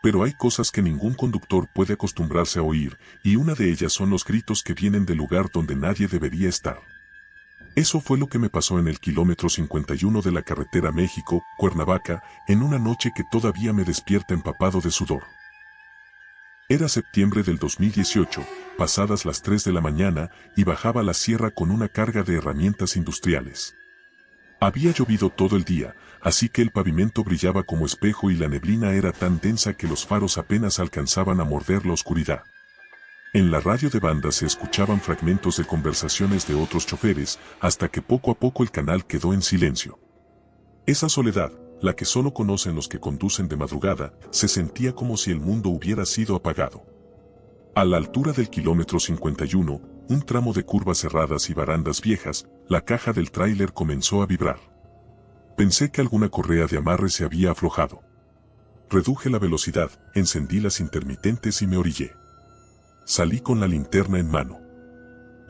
Pero hay cosas que ningún conductor puede acostumbrarse a oír, y una de ellas son los gritos que vienen del lugar donde nadie debería estar. Eso fue lo que me pasó en el kilómetro 51 de la carretera México-Cuernavaca, en una noche que todavía me despierta empapado de sudor. Era septiembre del 2018, pasadas las 3 de la mañana, y bajaba la sierra con una carga de herramientas industriales. Había llovido todo el día, así que el pavimento brillaba como espejo y la neblina era tan densa que los faros apenas alcanzaban a morder la oscuridad. En la radio de banda se escuchaban fragmentos de conversaciones de otros choferes, hasta que poco a poco el canal quedó en silencio. Esa soledad, la que solo conocen los que conducen de madrugada, se sentía como si el mundo hubiera sido apagado. A la altura del kilómetro 51, un tramo de curvas cerradas y barandas viejas, la caja del tráiler comenzó a vibrar. Pensé que alguna correa de amarre se había aflojado. Reduje la velocidad, encendí las intermitentes y me orillé. Salí con la linterna en mano.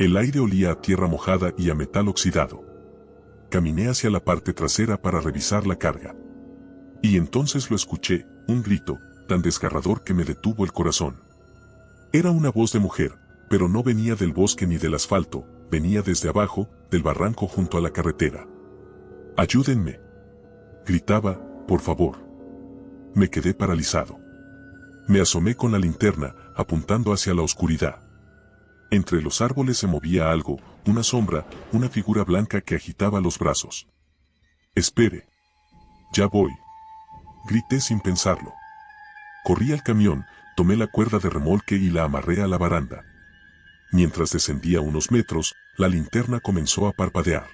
El aire olía a tierra mojada y a metal oxidado. Caminé hacia la parte trasera para revisar la carga. Y entonces lo escuché, un grito, tan desgarrador que me detuvo el corazón. Era una voz de mujer, pero no venía del bosque ni del asfalto, venía desde abajo, del barranco junto a la carretera. ¡Ayúdenme!, gritaba, por favor. Me quedé paralizado. Me asomé con la linterna, apuntando hacia la oscuridad. Entre los árboles se movía algo, una sombra, una figura blanca que agitaba los brazos. «Espere. Ya voy», grité sin pensarlo. Corrí al camión, tomé la cuerda de remolque y la amarré a la baranda. Mientras descendía unos metros, la linterna comenzó a parpadear.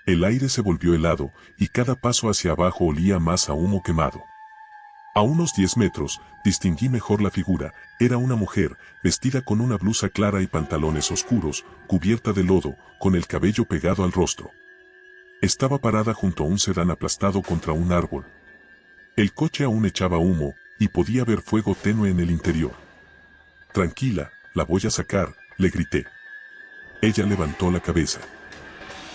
El aire se volvió helado, y cada paso hacia abajo olía más a humo quemado. A unos 10 metros, distinguí mejor la figura. Era una mujer, vestida con una blusa clara y pantalones oscuros, cubierta de lodo, con el cabello pegado al rostro. Estaba parada junto a un sedán aplastado contra un árbol. El coche aún echaba humo, y podía ver fuego tenue en el interior. «Tranquila, la voy a sacar», le grité. Ella levantó la cabeza.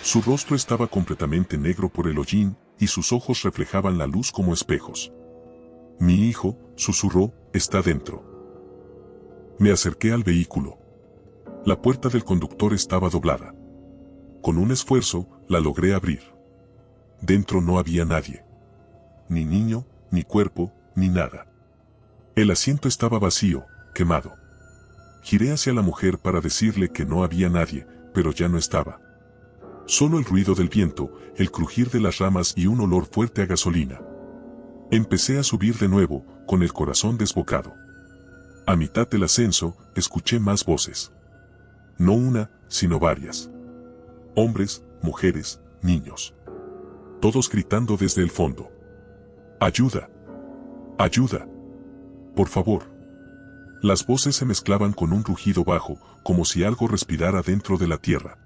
Su rostro estaba completamente negro por el hollín, y sus ojos reflejaban la luz como espejos. «Mi hijo», susurró, «está dentro». Me acerqué al vehículo. La puerta del conductor estaba doblada. Con un esfuerzo, la logré abrir. Dentro no había nadie. Ni niño, ni cuerpo, ni nada. El asiento estaba vacío, quemado. Giré hacia la mujer para decirle que no había nadie, pero ya no estaba. Solo el ruido del viento, el crujir de las ramas y un olor fuerte a gasolina. Empecé a subir de nuevo, con el corazón desbocado. A mitad del ascenso, escuché más voces. No una, sino varias. Hombres, mujeres, niños. Todos gritando desde el fondo. «¡Ayuda! ¡Ayuda! Por favor!». Las voces se mezclaban con un rugido bajo, como si algo respirara dentro de la tierra.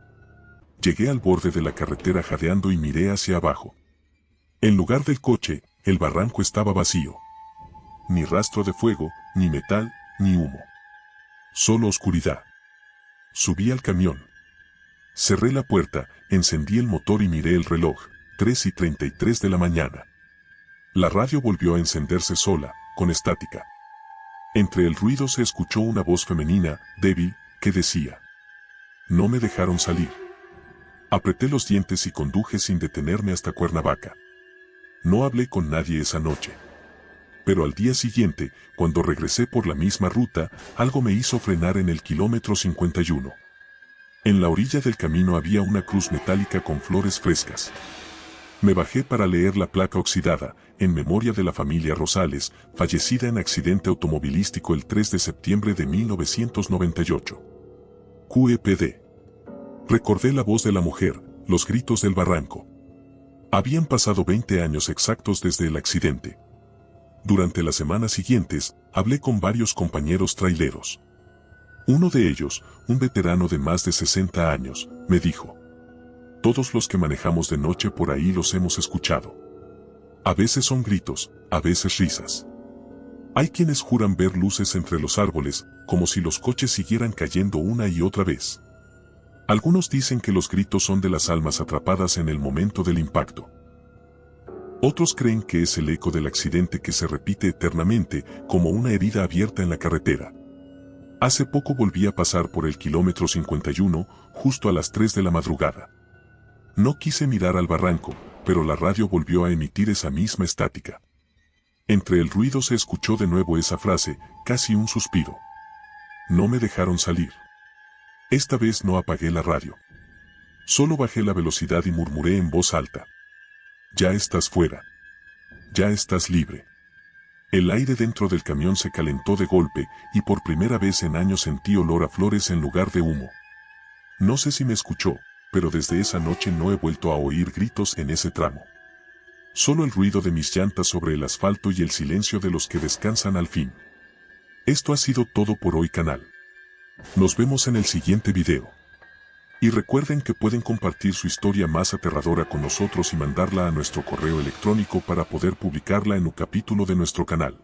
Llegué al borde de la carretera jadeando y miré hacia abajo. En lugar del coche, el barranco estaba vacío. ni rastro de fuego, ni metal, ni humo. Solo oscuridad. Subí al camión. Cerré la puerta, encendí el motor y miré el reloj, 3:33 de la mañana. La radio volvió a encenderse sola, con estática. Entre el ruido se escuchó una voz femenina, débil, que decía: no me dejaron salir. Apreté los dientes y conduje sin detenerme hasta Cuernavaca. No hablé con nadie esa noche. Pero al día siguiente, cuando regresé por la misma ruta, algo me hizo frenar en el kilómetro 51. En la orilla del camino había una cruz metálica con flores frescas. Me bajé para leer la placa oxidada, en memoria de la familia Rosales, fallecida en accidente automovilístico el 3 de septiembre de 1998. QEPD. Recordé la voz de la mujer, los gritos del barranco. Habían pasado 20 años exactos desde el accidente. Durante las semanas siguientes, hablé con varios compañeros traileros. Uno de ellos, un veterano de más de 60 años, me dijo: todos los que manejamos de noche por ahí los hemos escuchado. A veces son gritos, a veces risas. Hay quienes juran ver luces entre los árboles, como si los coches siguieran cayendo una y otra vez. Algunos dicen que los gritos son de las almas atrapadas en el momento del impacto. Otros creen que es el eco del accidente que se repite eternamente, como una herida abierta en la carretera. Hace poco volví a pasar por el kilómetro 51, justo a las 3 de la madrugada. No quise mirar al barranco, pero la radio volvió a emitir esa misma estática. Entre el ruido se escuchó de nuevo esa frase, casi un suspiro. No me dejaron salir. Esta vez no apagué la radio. Solo bajé la velocidad y murmuré en voz alta: ya estás fuera. Ya estás libre. El aire dentro del camión se calentó de golpe, y por primera vez en años sentí olor a flores en lugar de humo. No sé si me escuchó, pero desde esa noche no he vuelto a oír gritos en ese tramo. Solo el ruido de mis llantas sobre el asfalto y el silencio de los que descansan al fin. Esto ha sido todo por hoy, canal. Nos vemos en el siguiente video. Y recuerden que pueden compartir su historia más aterradora con nosotros y mandarla a nuestro correo electrónico para poder publicarla en un capítulo de nuestro canal.